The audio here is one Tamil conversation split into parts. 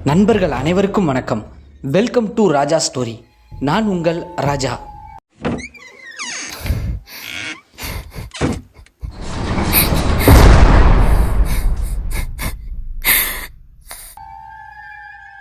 நண்பர்கள் அனைவருக்கும் வணக்கம். Welcome to Raja story. நான் உங்கள் ராஜா.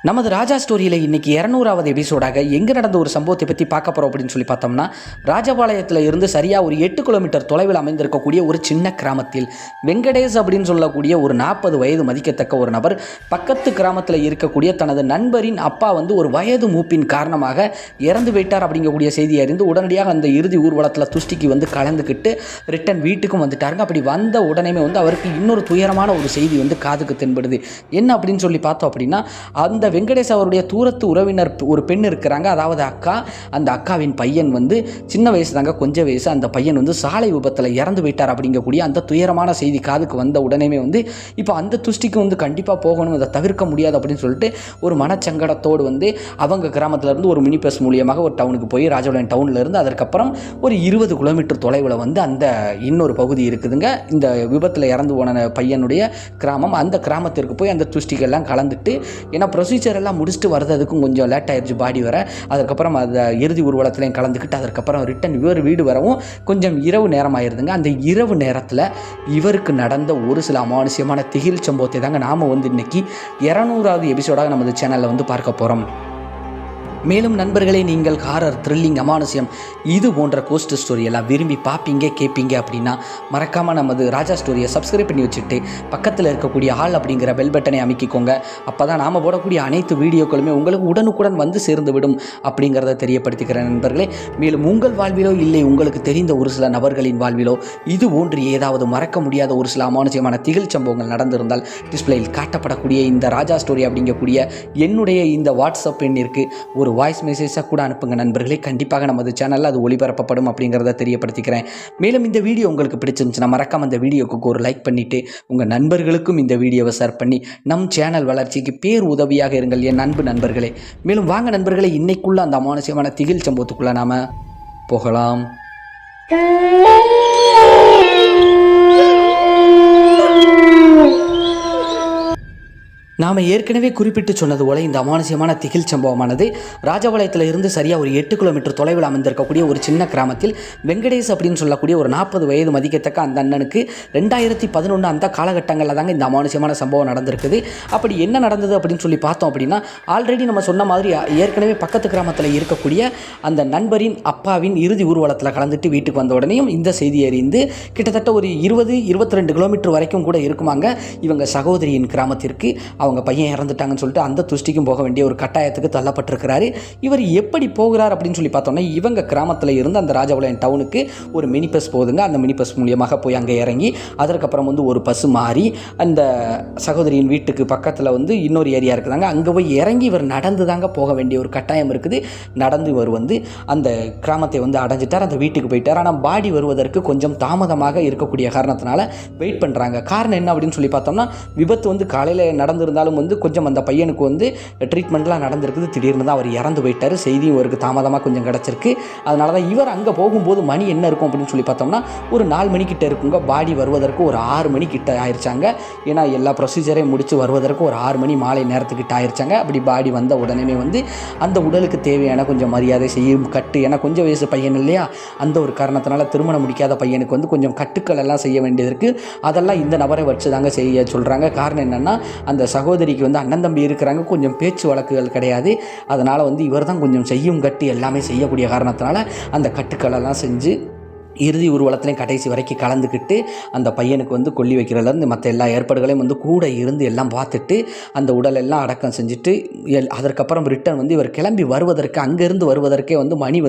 நமது ராஜா ஸ்டோரியில் இன்றைக்கி 200வது எபிசோடாக எங்கே நடந்த ஒரு சம்பவத்தை பற்றி பார்க்க போகிறோம் அப்படின்னு சொல்லி பார்த்தோம்னா, ராஜபாளையத்தில் இருந்து சரியாக ஒரு 8 கிலோமீட்டர் தொலைவில் அமைந்திருக்கக்கூடிய ஒரு சின்ன கிராமத்தில் வெங்கடேஷ் அப்படின்னு சொல்லக்கூடிய ஒரு 40 வயது மதிக்கத்தக்க ஒரு நபர் பக்கத்து கிராமத்தில் இருக்கக்கூடிய தனது நண்பரின் அப்பா ஒரு வயது மூப்பின் காரணமாக இறந்து போயிட்டார் அப்படிங்கக்கூடிய செய்தி அறிந்து உடனடியாக அந்த இறுதி ஊர்வலத்தில் துஷ்டிக்கு கலந்துக்கிட்டு ரிட்டன் வீட்டுக்கும் வந்துட்டாருங்க. அப்படி வந்த உடனே அவருக்கு இன்னொரு துயரமான ஒரு செய்தி காதுக்கு தென்படுது. என்ன அப்படின்னு சொல்லி பார்த்தோம் அப்படின்னா, அந்த வெங்கடேஷ் அவருடைய தூரத்து உறவினர் ஒரு பெண் இருக்கிறாங்க, அதாவது அக்கா. அந்த அக்காவின் பையன் சின்ன வயசு தாங்க, கொஞ்சம் வயசு. அந்த பையன் சாலை விபத்தில் இறந்து போயிட்டார் அப்படிங்கக்கூடிய அந்த துயரமான செய்தி காதுக்கு வந்த உடனே இப்போ அந்த துஷ்டிக்கு கண்டிப்பாக போகணும், அதை தவிர்க்க முடியாது அப்படின்னு சொல்லிட்டு ஒரு மனச்சங்கடத்தோடு அவங்க கிராமத்திலேருந்து ஒரு மினி பஸ் மூலியமாக ஒரு டவுனுக்கு போய் ராஜபாளையம் டவுன்லேருந்து அதற்கப்புறம் ஒரு 20 கிலோமீட்டர் தொலைவில் அந்த இன்னொரு பகுதி இருக்குதுங்க, இந்த விபத்தில் இறந்து போன பையனுடைய கிராமம். அந்த கிராமத்திற்கு போய் அந்த துஷ்டிகள்லாம் கலந்துட்டு, ஏன்னா ப்ரொசீஜர் எல்லாம் முடிச்சுட்டு வரதுக்கும் கொஞ்சம் லேட் ஆயிடுச்சு பாடி வர. அதுக்கப்புறம் அந்த இறுதி ஊர்வலத்திலையும் கலந்துக்கிட்டு அதற்கப்புறம் ரிட்டன் இவர் வீடு வரவும் கொஞ்சம் இரவு நேரம் ஆயிருதுங்க. அந்த இரவு நேரத்தில் இவருக்கு நடந்த ஒரு சில அமானுஷ்யமான திகில் சம்பவத்தை தாங்க நாம் இன்னைக்கு 200வது எபிசோடாக நமது சேனலில் பார்க்க போகிறோம். மேலும் நண்பர்களே, நீங்கள் ஹாரர், த்ரில்லிங், அமானுஷ்யம் இது போன்ற கோஸ்ட் ஸ்டோரி எல்லாம் விரும்பி பார்ப்பீங்க கேட்பீங்க அப்படின்னா மறக்காமல் நமது ராஜா ஸ்டோரியை சப்ஸ்கிரைப் பண்ணி வச்சுட்டு பக்கத்தில் இருக்கக்கூடிய ஆல் அப்படிங்கிற பெல் பட்டனை அமைக்கிக்கோங்க. அப்போ தான் நாம் போடக்கூடிய அனைத்து வீடியோக்களுமே உங்களுக்கு உடனுக்குடன் சேர்ந்து விடும் அப்படிங்கிறத தெரியப்படுத்திக்கிறேன் நண்பர்களே. மேலும் உங்கள் வாழ்விலோ இல்லை உங்களுக்கு தெரிந்த ஒரு சில நபர்களின் வாழ்விலோ இது போன்று ஏதாவது மறக்க முடியாத ஒரு சில அமானுஷ்யமான திகில் சம்பவங்கள் நடந்திருந்தால் டிஸ்பிளேயில் காட்டப்படக்கூடிய இந்த ராஜா ஸ்டோரி அப்படிங்கக்கூடிய என்னுடைய இந்த வாட்ஸ்அப் எண்ணிற்கு ஒரு வாய்ஸ் மெசேஜாக கூட அனுப்புங்க நண்பர்களே. கண்டிப்பாக நமது சேனலில் அது ஒளிபரப்பப்படும் அப்படிங்கிறத தெரியப்படுத்திக்கிறேன். மேலும் இந்த வீடியோ உங்களுக்கு பிடிச்சிருந்துச்சுன்னா மறக்காம அந்த வீடியோக்கு ஒரு லைக் பண்ணிவிட்டு உங்கள் நண்பர்களுக்கும் இந்த வீடியோவை ஷேர் பண்ணி நம் சேனல் வளர்ச்சிக்கு பேர் உதவியாக இருங்கள் என் அன்பு நண்பர்களே. மேலும் வாங்க நண்பர்களே, இன்னைக்குள்ள அந்த அமானுஷ்யமான திகில் சம்பவத்துக்குள்ளே நாம் போகலாம். நாம் ஏற்கனவே குறிப்பிட்டு சொன்னது போல இந்த அமானுஷ்யமான திகில் சம்பவமானது ராஜபாளையத்தில் இருந்து சரியாக ஒரு 8 கிலோமீட்டர் தொலைவில் அமைந்திருக்கக்கூடிய ஒரு சின்ன கிராமத்தில் வெங்கடேஷ் அப்படின்னு சொல்லக்கூடிய ஒரு 40 வயது மதிக்கத்தக்க அந்த அண்ணனுக்கு 2011 அந்த காலகட்டங்களில் தாங்க இந்த அமானுஷ்யமான சம்பவம் நடந்திருக்குது. அப்படி என்ன நடந்தது அப்படின்னு சொல்லி பார்த்தோம் அப்படின்னா, ஆல்ரெடி நம்ம சொன்ன மாதிரி ஏற்கனவே பக்கத்து கிராமத்தில் இருக்கக்கூடிய அந்த நண்பரின் அப்பாவின் இறுதி ஊர்வலத்தில் கலந்துட்டு வீட்டுக்கு வந்த உடனேயும் இந்த செய்தி அறிந்து கிட்டத்தட்ட ஒரு 20-22 கிலோமீட்டர் வரைக்கும் கூட இருக்குமாங்க இவங்க சகோதரியின் கிராமத்திற்கு அவங்க பையன் இறந்துட்டாங்கன்னு சொல்லிட்டு அந்த துஷ்டிக்கும் போக வேண்டிய ஒரு கட்டாயத்துக்கு தள்ளப்பட்டிருக்கிறாரு. இவர் எப்படி போகிறார் அப்படின்னு சொல்லி பார்த்தோம்னா, இவங்க கிராமத்தில் இருந்து அந்த ராஜபாளையம் டவுனுக்கு ஒரு மினி பஸ் போகுதுங்க. அந்த மினி பஸ் மூலியமாக போய் அங்கே இறங்கி அதற்கப்புறம் ஒரு பஸ் மாறி அந்த சகோதரியின் வீட்டுக்கு பக்கத்தில் இன்னொரு ஏரியா இருக்குதாங்க, அங்கே போய் இறங்கி இவர் நடந்து தாங்க போக வேண்டிய ஒரு கட்டாயம் இருக்குது. நடந்து இவர் அந்த கிராமத்தை அடைஞ்சிட்டார், அந்த வீட்டுக்கு போயிட்டார். ஆனால் பாடி வருவதற்கு கொஞ்சம் தாமதமாக இருக்கக்கூடிய காரணத்தினால வெயிட் பண்ணுறாங்க. காரணம் என்ன அப்படின்னு சொல்லி பார்த்தோம்னா, விபத்து காலையில் நடந்திருந்தாலும் கொஞ்சம் அந்த பையனுக்கு ட்ரீட்மெண்ட்லாம் நடந்திருக்குது. திடீர்னு தான் அவர் இறந்து போயிட்டார். செய்தியும் அவருக்கு தாமதமாக கொஞ்சம் கிடச்சிருக்கு. அதனால தான் இவர் அங்கே போகும்போது மணி என்ன இருக்கும் அப்படின்னு சொல்லி பார்த்தோம்னா, ஒரு 4 மணிக்கிட்ட இருக்குங்க. பாடி வருவதற்கு ஒரு 6 மணிக்கிட்ட ஆயிடுச்சாங்க. ஏன்னா எல்லா ப்ரொசீஜரையும் முடித்து வருவதற்கு ஒரு 6 மணி மாலை நேரத்துக்கிட்ட ஆயிடுச்சாங்க. அப்படி பாடி வந்த உடனே அந்த உடலுக்கு தேவையான கொஞ்சம் மரியாதை செய்யும் கட்டு, ஏன்னா கொஞ்சம் வயசு பையன் இல்லையா, அந்த ஒரு காரணத்தினால திருமணம் முடிக்காத பையனுக்கு கொஞ்சம் கட்டுக்கள் எல்லாம் செய்ய வேண்டியது இருக்குது. அதெல்லாம் இந்த நபரை வச்சு தாங்க செய்ய சொல்கிறாங்க. காரணம் என்னென்னா, அந்த சகோதரிக்கு அண்ணன் தம்பி இருக்கிறாங்க, கொஞ்சம் பேச்சு வழக்குகள் கிடையாது. அதனால் இவர் தான் கொஞ்சம் செய்யும் கட்டு எல்லாமே செய்யக்கூடிய காரணத்தினால அந்த கட்டுக்களெல்லாம் செஞ்சு இறுதி ஊர்வலத்திலையும் கடைசி வரைக்கும் கலந்துக்கிட்டு அந்த பையனுக்கு கொல்லி வைக்கிறதுலேருந்து மற்ற எல்லா ஏற்பாடுகளையும் கூட இருந்து எல்லாம் பார்த்துட்டு அந்த உடலெல்லாம் அடக்கம் செஞ்சுட்டு அதற்கப்புறம் ரிட்டன் இவர் கிளம்பி வருவதற்கு அங்கேருந்து வருவதற்கே மணி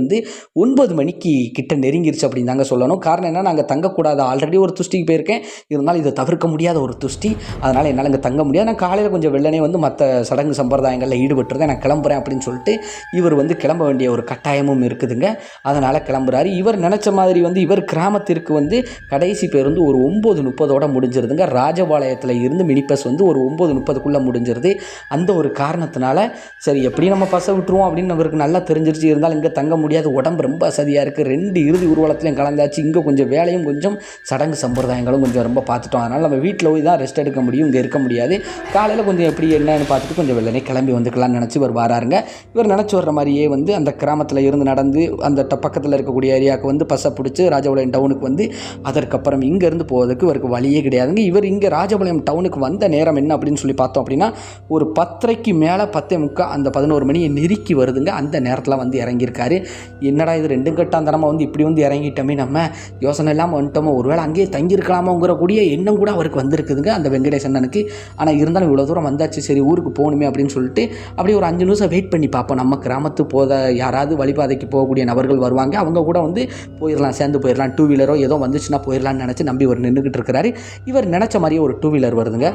9 மணிக்கு கிட்ட நெருங்கிருச்சு அப்படின்னு தாங்க சொல்லணும். காரணம் என்ன, நாங்கள் தங்கக்கூடாது, ஆல்ரெடி ஒரு துஷ்டிக்கு போயிருக்கேன், இருந்தாலும் இதை தவிர்க்க முடியாத ஒரு துஷ்டி, அதனால் என்னால் இங்கே தங்க முடியாது. நான் காலையில் கொஞ்சம் வெள்ளனே மற்ற சடங்கு சம்பிரதாயங்களில் ஈடுபட்டுருந்தேன், நான் கிளம்புறேன் அப்படின்னு சொல்லிட்டு இவர் கிளம்ப வேண்டிய ஒரு கட்டாயமும் இருக்குதுங்க. அதனால் கிளம்புறாரு. இவர் நினச்ச மாதிரி வந்து இவர் கிராமத்திற்கு வந்து கடைசி பேருந்து ஒரு 9:30 முடிஞ்சிருதுங்க. ராஜபாளையத்தில் இருந்து மினி பஸ் வந்து ஒரு 9:30க்குள்ளே முடிஞ்சிருது. அந்த ஒரு காரணத்தினால சரி எப்படி நம்ம பஸ்ஸை விட்டுருவோம் அப்படின்னு அவருக்கு நல்லா தெரிஞ்சிருச்சு. இருந்தாலும் இங்கே தங்க முடியாது, உடம்பு ரொம்ப அசதியாக இருக்குது. 2 இறுதி ஊர்வலத்துலையும் கலந்தாச்சு. இங்கே கொஞ்சம் வேலையும் கொஞ்சம் சடங்கு சம்பிரதாயங்களும் கொஞ்சம் ரொம்ப பார்த்துட்டோம். அதனால் நம்ம வீட்டில் போய் தான் ரெஸ்ட் எடுக்க முடியும், இங்கே இருக்க முடியாது. காலையில் கொஞ்சம் எப்படி என்னன்னு பார்த்துட்டு கொஞ்சம் வெள்ளனே கிளம்பி வந்துக்கலாம்னு நினச்சி இவர் வராருங்க. இவர் நினச்சி வர்ற மாதிரியே வந்து அந்த கிராமத்தில் இருந்து நடந்து அந்த பக்கத்தில் இருக்கக்கூடிய ஏரியாவுக்கு வந்து பஸ்ஸை பிடிச்சி ராஜபாளையம் டவுனுக்கு வந்து அதற்கப்புறம் இங்கேருந்து போவதற்கு இவருக்கு வழியே கிடையாதுங்க. இவர் இங்கே ராஜபாளையம் டவுனுக்கு வந்த நேரம் என்ன அப்படின்னு சொல்லி பார்த்தோம் அப்படின்னா ஒரு 10:30க்கு மேலே 10:45 அந்த 11 மணியை நெருக்கி வருதுங்க. அந்த நேரத்தில் வந்து இறங்கியிருக்காரு. என்னடா இது 2 கட்டாந்தரமாக வந்து இப்படி வந்து இறங்கிட்டோமே, நம்ம யோசனை இல்லாமல் வந்துட்டோமோ, ஒருவேளை அங்கேயே தங்கியிருக்கலாமோங்கிற கூடிய எண்ணம் கூட அவருக்கு வந்திருக்குதுங்க அந்த வெங்கடேஷ் அண்ணனுக்கு. ஆனால் இருந்தாலும் இவ்வளோ தூரம் வந்தாச்சு, சரி ஊருக்கு போகணுமே அப்படின்னு சொல்லிட்டு அப்படியே ஒரு 5 நிமிஷம் வெயிட் பண்ணி பார்ப்போம். நம்ம கிராமத்து யாராவது வழிபாதைக்கு போகக்கூடிய நபர்கள் வருவாங்க, அவங்க கூட வந்து போயிடலாம், சேர்ந்து போயிடலாம், 2 வீலரோ ஏதோ வந்துச்சுன்னா போயிடலான்னு நினச்சி நம்பி ஒரு நின்றுக்கிட்டு இருக்கிறாரு. இவர் நினச்ச மாதிரியே ஒரு 2 வீலர் வருதுங்க.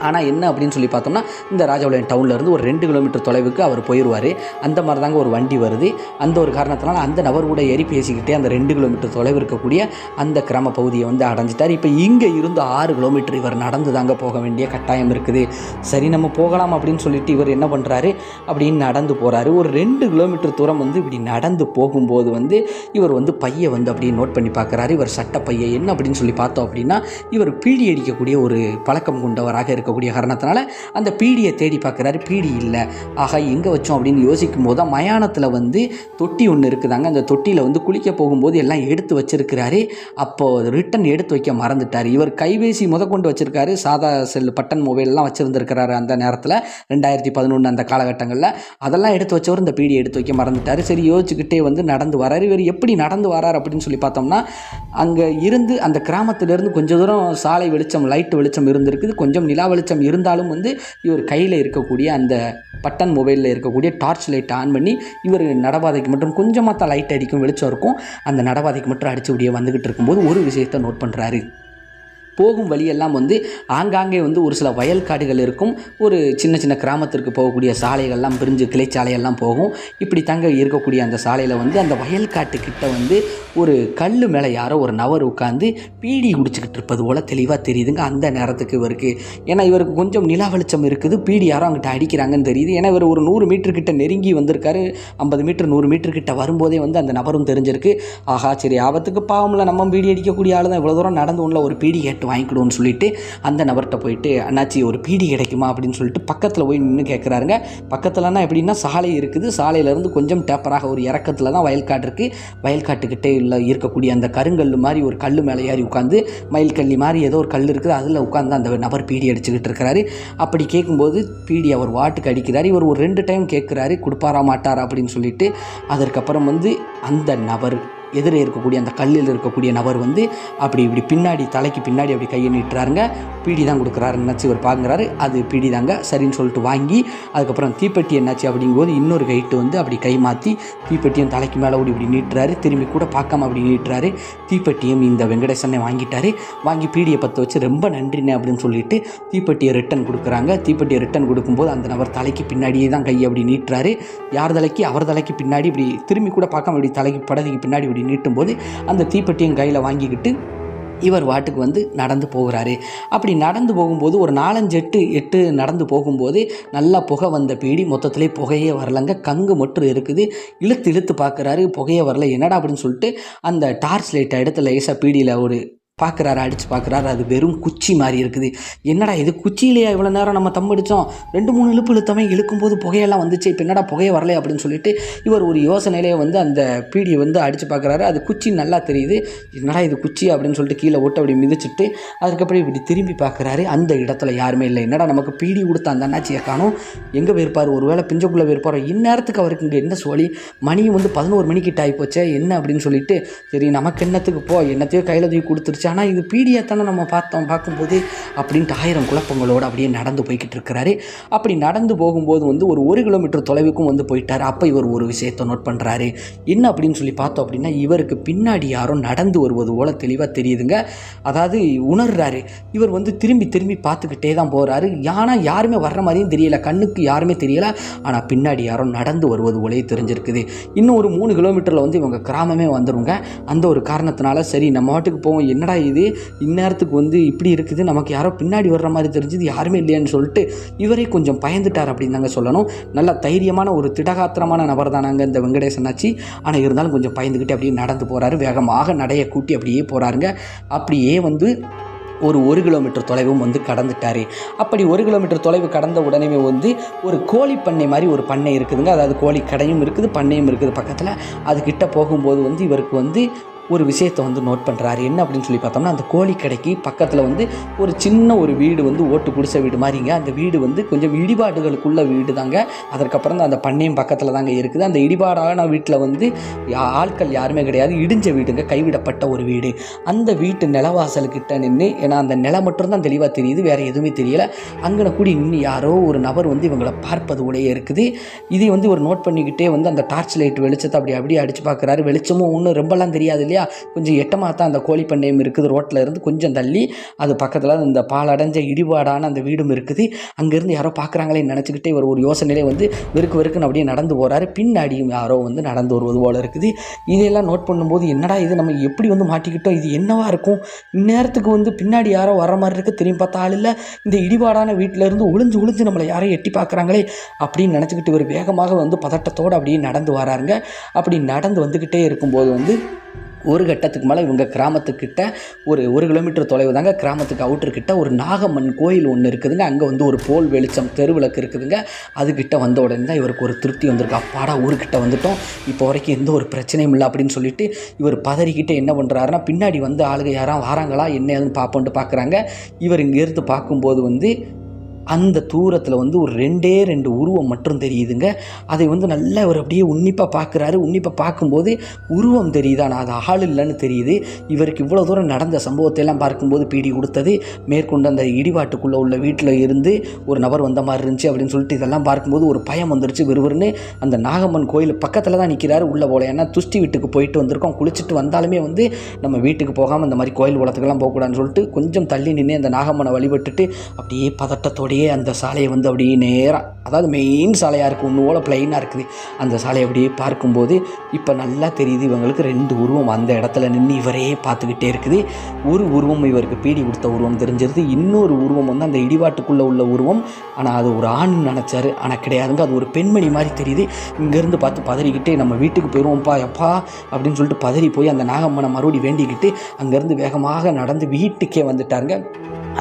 ஆனால் என்ன அப்படின்னு சொல்லி பார்த்தோம்னா இந்த ராஜபாளையம் டவுன்லேருந்து ஒரு 2 கிலோமீட்டர் தொலைவுக்கு அவர் போயிடுவார். அந்த மாதிரி தாங்க ஒரு வண்டி வருது. அந்த ஒரு காரணத்தினால அந்த நபர் கூட ஏறி பேசிக்கிட்டே அந்த 2 கிலோமீட்டர் தொலைவு இருக்கக்கூடிய அந்த கிராம பகுதியை வந்து அடைஞ்சிட்டார். இப்போ இங்கே இருந்து 6 கிலோமீட்டர் இவர் நடந்து தாங்க போக வேண்டிய கட்டாயம் இருக்குது. சரி நம்ம போகலாம் அப்படின்னு சொல்லிட்டு இவர் என்ன பண்ணுறாரு அப்படின்னு நடந்து போகிறாரு. ஒரு 2 கிலோமீட்டர் தூரம் வந்து இப்படி நடந்து போகும்போது வந்து இவர் வந்து பையை வந்து அப்படியே நோட் பண்ணி பார்க்குறாரு. இவர் சட்ட பையை என்ன அப்படின்னு சொல்லி பார்த்தோம் அப்படின்னா இவர் பீடி அடிக்கக்கூடிய ஒரு பழக்கம் கொண்டவராக இருக்கக்கூடிய காரணத்தினால அந்த பீடியை தேடி பார்க்குறாரு. பீடி இல்லை. ஆக எங்கே வச்சோம் அப்படின்னு யோசிக்கும் போது தான் மயானத்தில் வந்து தொட்டி ஒன்று இருக்குதாங்க. அந்த தொட்டியில் வந்து குளிக்க போகும்போது எல்லாம் எடுத்து வச்சிருக்கிறாரு. அப்போது ரிட்டன் எடுத்து வைக்க மறந்துட்டார். இவர் கைபேசி முதற்கொண்டு வச்சிருக்காரு, சாதா செல் பட்டன் மொபைல்லாம் வச்சுருந்துருக்கிறாரு அந்த நேரத்தில் 2011 அந்த காலகட்டங்களில். அதெல்லாம் எடுத்து வச்சவர் இந்த பீடியை எடுத்து வைக்க மறந்துட்டார். சரி யோசிச்சுக்கிட்டே வந்து நடந்து வராரு. இவர் எப்படி நடந்து வரார் அப்படின்னு சொல்லி பார்த்தோம்னா அங்கே இருந்து அந்த கிராமத்திலேருந்து கொஞ்சம் தூரம் சாலை வெளிச்சம், லைட் வெளிச்சம் இருந்திருக்குது. கொஞ்சம் நிலா வெளிச்சம் இருந்தாலும் வந்து இவர் கையில் இருக்கக்கூடிய அந்த பட்டன் மொபைலில் இருக்கக்கூடிய டார்ச் லைட் ஆன் பண்ணி இவர் நடபாதைக்கு மட்டும் கொஞ்சமாக தான் லைட் அடிக்கும், வெளிச்சம் இருக்கும், அந்த நடபாதைக்கு மட்டும் அடிச்சு அப்படியே வந்துக்கிட்டு இருக்கும்போது ஒரு விஷயத்தை நோட் பண்ணுறாரு. போகும் வழியெல்லாம் வந்து ஆங்காங்கே வந்து ஒரு சில வயல்காடுகள் இருக்கும். ஒரு சின்ன சின்ன கிராமத்திற்கு போகக்கூடிய சாலைகள்லாம் பிரிஞ்சு கிளைச்சாலையெல்லாம் போகும். இப்படி தங்க இருக்கக்கூடிய அந்த சாலையில் வந்து அந்த வயல்காட்டுக்கிட்ட வந்து ஒரு கல் மேலே யாரோ ஒரு நபர் உட்காந்து பீடி குடிச்சிக்கிட்டு இருப்பது போல் தெளிவாக தெரியுதுங்க அந்த நேரத்துக்கு இவருக்கு. ஏன்னா இவருக்கு கொஞ்சம் நிலா வெளிச்சம் இருக்குது, பீடி யாரோ அங்கிட்ட அடிக்கிறாங்கன்னு தெரியுது. ஏன்னா இவர் ஒரு 100 மீட்டர் கிட்ட நெருங்கி வந்திருக்காரு. 50 மீட்டர் 100 மீட்டர் கிட்ட வரும்போதே வந்து அந்த நபரும் தெரிஞ்சிருக்கு. ஆஹா சரி ஆபத்துக்கு பாவமில்ல, நம்ம பீடி அடிக்கக்கூடிய ஆள் தான், இவ்வளோ தூரம் நடந்து உள்ள ஒரு பீடி கேட்டு வாங்கிக்கிடுவோன்னு சொல்லிட்டு அந்த நபர்கிட்ட போயிட்டு அண்ணாச்சி ஒரு பீடி கிடைக்குமா அப்படின்னு சொல்லிட்டு பக்கத்தில் போய் நின்று கேட்குறாருங்க. பக்கத்துலனா எப்படின்னா சாலை இருக்குது, சாலையிலேருந்து கொஞ்சம் டேப்பராக ஒரு இறக்கத்தில் தான் வயல்காடு இருக்குது. வயல்காட்டுக்கிட்டே இருக்கக்கூடிய அந்த கருங்கல் மாதிரி ஒரு கல் மேலே ஏறி உட்காந்து மயில் கல்லி மாதிரி ஏதோ ஒரு கல் இருக்குது, அதில் உட்காந்து அந்த நபர் பீடி அடிச்சுக்கிட்டு இருக்கிறாரு. அப்படி கேட்கும்போது பீடி அவர் வாட்டுக்கு அடிக்கிறார். இவர் ஒரு 2 டைம் கேட்குறாரு, கொடுப்பாரா மாட்டாரா அப்படின்னு சொல்லிட்டு. அதற்கப்புறம் வந்து அந்த நபர் எதிரே இருக்கக்கூடிய அந்த கல்லில் இருக்கக்கூடிய நபர் வந்து அப்படி இப்படி பின்னாடி தலைக்கு பின்னாடி அப்படி கையை நீட்டுறாருங்க. பீடி தான் கொடுக்குறாரு என்னாச்சு இவர் பார்க்குறாரு, அது பீடி தாங்க சரின்னு சொல்லிட்டு வாங்கி அதுக்கப்புறம் தீப்பெட்டி என்னாச்சு அப்படிங்கும்போது இன்னொரு கைட்டு வந்து அப்படி கை மாற்றி தீப்பெட்டியும் தலைக்கு மேலே ஓடி இப்படி நீட்டுறாரு. திரும்பி கூட பார்க்காம அப்படி நீட்டுறாரு. தீப்பெட்டியும் இந்த வெங்கடேசனை வாங்கிட்டாரு. வாங்கி பீடியை பற்ற வச்சு ரொம்ப நன்றினே அப்படின்னு சொல்லிட்டு தீப்பெட்டியை ரிட்டன் கொடுக்குறாங்க. தீப்பெட்டியை ரிட்டன் கொடுக்கும்போது அந்த நபர் தலைக்கு பின்னாடியே தான் கையை அப்படி நீட்டுறாரு. யார் தலைக்கு? அவர் தலைக்கு பின்னாடி இப்படி திரும்பி கூட பார்க்காம இப்படி தலைக்கு படத்துக்கு பின்னாடி இப்படி நீட்டும்போது அந்த தீப்பெட்டியும் கையில் வாங்கிக்கிட்டு இவர் வாட்டுக்கு வந்து நடந்து போகிறாரு. அப்படி நடந்து போகும்போது ஒரு 4-5-8 நடந்து போகும்போது நல்லா புகை வந்த பீடி மொத்தத்திலே புகையே வரலங்க, கங்கு மட்டும் இருக்குது. இழுத்து இழுத்து பார்க்குறாரு, புகையே வரல. என்னடா அப்படின்னு சொல்லிட்டு அந்த டார்ச் லைட்டை எடுத்து லேசாக பீடியில் ஒரு பார்க்குறாரு, அடித்து பார்க்குறாரு. அது வெறும் குச்சி மாதிரி இருக்குது. என்னடா இது குச்சியிலையா இவ்வளோ நேரம் நம்ம தம் அடித்தோம், 2-3 இழுப்பு இழுத்தமே இழுக்கும்போது புகையெல்லாம் வந்துச்சு, இப்போ என்னடா புகையை வரலை அப்படின்னு சொல்லிட்டு இவர் ஒரு யோசனையிலே வந்து அந்த பீடியை வந்து அடித்து பார்க்குறாரு. அது குச்சி நல்லா தெரியுது. என்னடா இது குச்சி அப்படின்னு சொல்லிட்டு கீழே ஓட்டு அப்படி மிதிச்சுட்டு அதுக்கப்புறம் இப்படி திரும்பி பார்க்குறாரு. அந்த இடத்துல யாருமே இல்லை. என்னடா நமக்கு பீடி கொடுத்த அந்த அண்ணாச்சியை காணோம், எங்கே போயிருப்பார், ஒரு வேளை பிஞ்சக்குள்ளே போயிருப்பார். இந்நேரத்துக்கு அவருக்கு இங்கே என்ன சோழி, மணியும் வந்து 11 மணிக்கிட்ட ஆகிப்போச்சே என்ன அப்படின்னு சொல்லிட்டு சரி நமக்கு என்னத்துக்கு போ, என்னத்தையோ கையில் தூக்கி கொடுத்துருச்சு, ஆனால் இது பீடியாத்தானே நம்ம பார்க்கும்போது அப்படின்ட்டு 1000 குழப்பங்களோடு அப்படியே நடந்து போய்கிட்டு இருக்கிறாரு. அப்படி நடந்து போகும்போது வந்து ஒரு 1 கிலோமீட்டர் தொலைவுக்கும் வந்து போயிட்டார். அப்போ இவர் ஒரு விஷயத்தை நோட் பண்ணுறாரு. என்ன அப்படின்னு சொல்லி பார்த்தோம் அப்படின்னா, இவருக்கு பின்னாடி யாரோ நடந்து வருவது போல் தெளிவாக தெரியுதுங்க. அதாவது உணர்றாரு. இவர் வந்து திரும்பி திரும்பி பார்த்துக்கிட்டே தான் போகிறாரு. ஆனால் யாருமே வர்ற மாதிரியும் தெரியல, கண்ணுக்கு யாருமே தெரியல. ஆனால் பின்னாடி யாரோ நடந்து வருவது போலே தெரிஞ்சிருக்குது. இன்னும் ஒரு 3 கிலோமீட்டரில் வந்து இவங்க கிராமமே வந்துருங்க. அந்த ஒரு காரணத்தினால சரி நம்ம வாட்டுக்கு போவோம், என்னடா இது இந்நேரத்துக்கு வந்து இப்படி இருக்குது, நமக்கு யாரோ பின்னாடி வர்ற மாதிரி தெரிஞ்சது, யாருமே இல்லையான்னு சொல்லிட்டு இவரே கொஞ்சம் பயந்துட்டார் அப்படின்னு தாங்க சொல்லணும். நல்ல தைரியமான ஒரு திடகாத்திரமான நபர் தானாங்க இந்த வெங்கடேசன் ஆச்சி. ஆனால் இருந்தாலும் கொஞ்சம் பயந்துக்கிட்டு அப்படியே நடந்து போகிறாரு. வேகமாக நடைய கூட்டி அப்படியே போகிறாருங்க. அப்படியே வந்து ஒரு 1 கிலோமீட்டர் தொலைவும் வந்து கடந்துட்டார். அப்படி 1 கிலோமீட்டர் தொலைவு கடந்த உடனே வந்து ஒரு கோழி பண்ணை மாதிரி ஒரு பண்ணை இருக்குதுங்க. அதாவது கோழி கடையும் இருக்குது, பண்ணையும் இருக்குது பக்கத்தில். அதுக்கிட்ட போகும்போது வந்து இவருக்கு வந்து ஒரு விஷயத்தை வந்து நோட் பண்ணுறாரு. என்ன அப்படின்னு சொல்லி பார்த்தோம்னா, அந்த கோழி கடைக்கு பக்கத்தில் வந்து ஒரு சின்ன ஒரு வீடு வந்து ஓட்டு குடிசை வீடு மாதிரிங்க. அந்த வீடு வந்து கொஞ்சம் இடிபாடுகளுக்குள்ள வீடு தாங்க. அதற்கப்புறம் தான் அந்த பண்ணையும் பக்கத்தில் தாங்க இருக்குது. அந்த இடிபாடான வீட்டில் வந்து ஆட்கள் யாருமே கிடையாது, இடிஞ்ச வீடுங்க, கைவிடப்பட்ட ஒரு வீடு. அந்த வீட்டு நிலவாசலுக்கிட்ட நின்று, ஏன்னா அந்த நிலம் மட்டும்தான் தெளிவாக தெரியுது, வேறு எதுவுமே தெரியல. அங்கே கூடி இன்னும் யாரோ ஒரு நபர் வந்து இவங்களை பார்ப்பது உடையே இருக்குது. இதை வந்து ஒரு நோட் பண்ணிக்கிட்டே வந்து அந்த டார்ச் லைட் வெளிச்சத்தை அப்படியே அடித்து பார்க்குறாரு. வெளிச்சமும் ஒன்றும் ரொம்பலாம் தெரியாது இல்லையா, கொஞ்சம் எட்டமாக தான் அந்த கோழி பண்ணையும் இருக்குது. ரோட்டில் இருந்து கொஞ்சம் தள்ளி அது பக்கத்தில் இந்த பாலடைஞ்ச இடிபாடான அந்த வீடும் இருக்குது. அங்கேருந்து யாரோ பார்க்குறாங்களே நினச்சிக்கிட்டே ஒரு யோசனையிலே வந்து வெறுக்குன்னு அப்படியே நடந்து போகிறாரு. பின்னாடியும் யாரோ வந்து நடந்து வருவது போல் இருக்குது. இதையெல்லாம் நோட் பண்ணும்போது என்னடா இது நம்ம எப்படி வந்து மாட்டிக்கிட்டோம், இது என்னவா இருக்கும், இந்நேரத்துக்கு வந்து பின்னாடி யாரோ வர மாதிரி இருக்குது, திரும்பி பார்த்தா ஆள் இல்லை, இந்த இடிபாடான வீட்டிலேருந்து ஒளிஞ்சு நம்மளை யாரோ எட்டி பார்க்குறாங்களே அப்படின்னு நினச்சிக்கிட்டு ஒரு வேகமாக வந்து பதட்டத்தோடு அப்படியே நடந்து வராருங்க. அப்படி நடந்து வந்துக்கிட்டே இருக்கும்போது வந்து ஒரு கட்டத்துக்கு மேலே இவங்க கிராமத்துக்கிட்ட ஒரு 1 கிலோமீட்டர் தொலைவு தாங்க, கிராமத்துக்கு அவுட்டர்கிட்ட ஒரு நாகம்மன் கோயில் ஒன்று இருக்குதுங்க. அங்கே வந்து ஒரு போல் வெளிச்சம் தெருவிளக்கு இருக்குதுங்க. அதுக்கிட்ட வந்த உடனே தான் இவருக்கு ஒரு திருப்தி வந்திருக்கு. அப்பாடா ஊருக்கிட்ட வந்துட்டோம், இப்போ வரைக்கும் எந்த ஒரு பிரச்சனையும் இல்லை அப்படின்னு சொல்லிட்டு இவர் பதறிக்கிட்டே என்ன பண்ணுறாருன்னா, பின்னாடி வந்து ஆளுங்க யாரும் வராங்களா என்ன ஏதுன்னு பார்ப்போன்ட்டு பார்க்குறாங்க. இவர் இங்கேருந்து பார்க்கும்போது வந்து அந்த தூரத்தில் வந்து ஒரு 2 உருவம் மட்டும் தெரியுதுங்க. அதை வந்து நல்லா இவர் அப்படியே உன்னிப்பாக பார்க்குறாரு. உன்னிப்பாக பார்க்கும்போது உருவம் தெரியுது, ஆனால் அது ஆள் இல்லைன்னு தெரியுது. இவருக்கு இவ்வளோ தூரம் நடந்த சம்பவத்தை எல்லாம் பார்க்கும்போது பீடி கொடுத்தது, மேற்கொண்டு அந்த இடிபாட்டுக்குள்ளே உள்ள வீட்டில் இருந்து ஒரு நபர் வந்த மாதிரி இருந்துச்சு அப்படின்னு சொல்லிட்டு இதெல்லாம் பார்க்கும்போது ஒரு பயம் வந்துருச்சு. விறுவிறுன்னு அந்த நாகம்மன் கோயில் பக்கத்தில் தான் நிற்கிறாரு, உள்ளே போல. ஏன்னா துஷ்டி வீட்டுக்கு போயிட்டு வந்திருக்கோம், குளிச்சுட்டு வந்தாலுமே வந்து நம்ம வீட்டுக்கு போகாமல் இந்த மாதிரி கோயில் குளத்துக்கெல்லாம் போகக்கூடாதுன்னு சொல்லிட்டு கொஞ்சம் தள்ளி நின்று அந்த நாகம்மனை வழிபட்டுட்டு அப்படியே பதட்டத்தோடையே அந்த சாலையை வந்து அப்படியே நேராக, அதாவது மெயின் சாலையாக இருக்குது, ஒன்று போல் பிளைனாக இருக்குது, அந்த சாலையை அப்படியே பார்க்கும்போது இப்போ நல்லா தெரியுது இவங்களுக்கு 2 உருவம் அந்த இடத்துல நின்று இவரே பார்த்துக்கிட்டே இருக்குது. ஒரு உருவம் இவருக்கு பீடி கொடுத்த உருவம் தெரிஞ்சிருது, இன்னொரு உருவம் வந்து அந்த இடிபாட்டுக்குள்ளே உள்ள உருவம். ஆனால் அது ஒரு ஆண் நினச்சாரு, ஆனால் கிடையாதுங்க, அது ஒரு பெண்மணி மாதிரி தெரியுது. இங்கேருந்து பார்த்து பதறிக்கிட்டே நம்ம வீட்டுக்கு போயிடுவோம்ப்பா எப்பா அப்படின்னு சொல்லிட்டு பதறி போய் அந்த நாகம்மனை மறுபடி வேண்டிக்கிட்டு அங்கேருந்து வேகமாக நடந்து வீட்டுக்கே வந்துட்டாருங்க.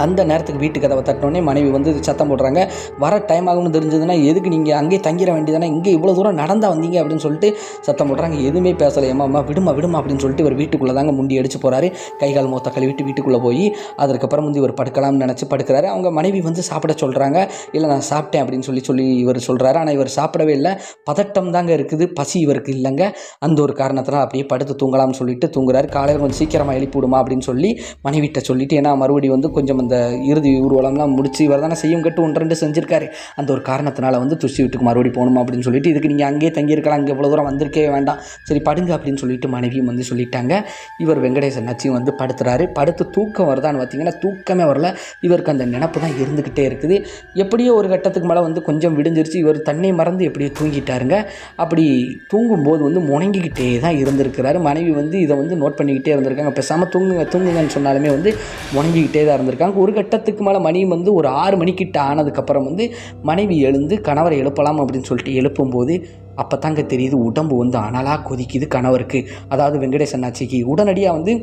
அந்த நேரத்துக்கு வீட்டு கதவை தட்டினோடனே மனைவி வந்து சத்தம் போடுறாங்க, வர டைம் ஆகும்னு தெரிஞ்சதுன்னா எதுக்கு நீங்கள் அங்கேயே தங்கிட வேண்டியதானே, இங்கே இவ்வளோ தூரம் நடந்தால் வந்தீங்க அப்படின்னு சொல்லிட்டு சத்தம் போடுறாங்க. எதுவுமே பேசலை. ஏமா விடுமா அப்படின்னு சொல்லிட்டு இவர் வீட்டுக்குள்ளே தாங்க முண்டி அடிச்சு போகிறாரு. கைகால் மொத்த கழுவிட்டு வீட்டுக்குள்ளே போய் அதுக்கப்புறம் வந்து இவர் படுக்கலாம்னு நினச்சி படுக்கிறாரு. அவங்க மனைவி வந்து சாப்பிட சொல்கிறாங்க. இல்லை நான் சாப்பிட்டேன் அப்படின்னு சொல்லி இவர் சொல்கிறாரு. ஆனால் இவர் சாப்பிடவே இல்லை, பதட்டம் தாங்க இருக்குது, பசி இவருக்கு இல்லைங்க. அந்த ஒரு காரணத்தினால் அப்படியே படுத்து தூங்கலாம்னு சொல்லிட்டு தூங்குறாரு. காலையில் கொஞ்சம் சீக்கிரமாக எழுப்பி விடுமா அப்படின்னு சொல்லி மனைவிட்ட சொல்லிவிட்டு, ஏன்னா மறுபடியும் வந்து கொஞ்சம் அந்த இறுதி ஊர்வலம்லாம் முடிச்சு இவர் தானே செய்யும் கட்டு 1-2 செஞ்சுருக்காரு, அந்த ஒரு காரணத்தினால வந்து துஷ்டி வீட்டுக்கு மறுபடி போகணுமா அப்படின்னு சொல்லிட்டு, இதுக்கு நீங்கள் அங்கேயே தங்கியிருக்கலாம், அங்கே இவ்வளோ தூரம் வந்திருக்கவே வேண்டாம், சரி படுங்க அப்படின்னு சொல்லிட்டு மனைவியும் வந்து சொல்லிட்டாங்க. இவர் வெங்கடேசன் நச்சியும் வந்து படுத்துறாரு. படுத்து தூக்கம் வருதான்னு பார்த்தீங்கன்னா தூக்கமே வரல. இவருக்கு அந்த நினப்பு தான் இருந்துக்கிட்டே இருக்குது. எப்படியோ ஒரு கட்டத்துக்கு மேலே வந்து கொஞ்சம் விடிஞ்சிருச்சு, இவர் தன்னை மறந்து எப்படியோ தூங்கிட்டாருங்க. அப்படி தூங்கும்போது வந்து முணங்கிக்கிட்டே தான் இருந்திருக்கிறாரு. மனைவி வந்து இதை வந்து நோட் பண்ணிக்கிட்டே இருந்திருக்காங்க. பேசாமல் தூங்குங்கன்னு சொன்னாலுமே வந்து முணங்கிக்கிட்டே தான் இருந்திருக்காங்க. ஒரு கட்டத்துக்கு மேலே மணி வந்து ஒரு 6 மணிக்கிட்ட ஆனதுக்கப்புறம் வந்து மனைவி எழுந்து கணவரை எழுப்பலாம் அப்படின்னு சொல்லிட்டு எழுப்பும்போது அப்போ தாங்க தெரியுது உடம்பு வந்து அனலாக கொதிக்குது கணவருக்கு, அதாவது வெங்கடேசன் ஆச்சிக்கு. உடனடியாக வந்து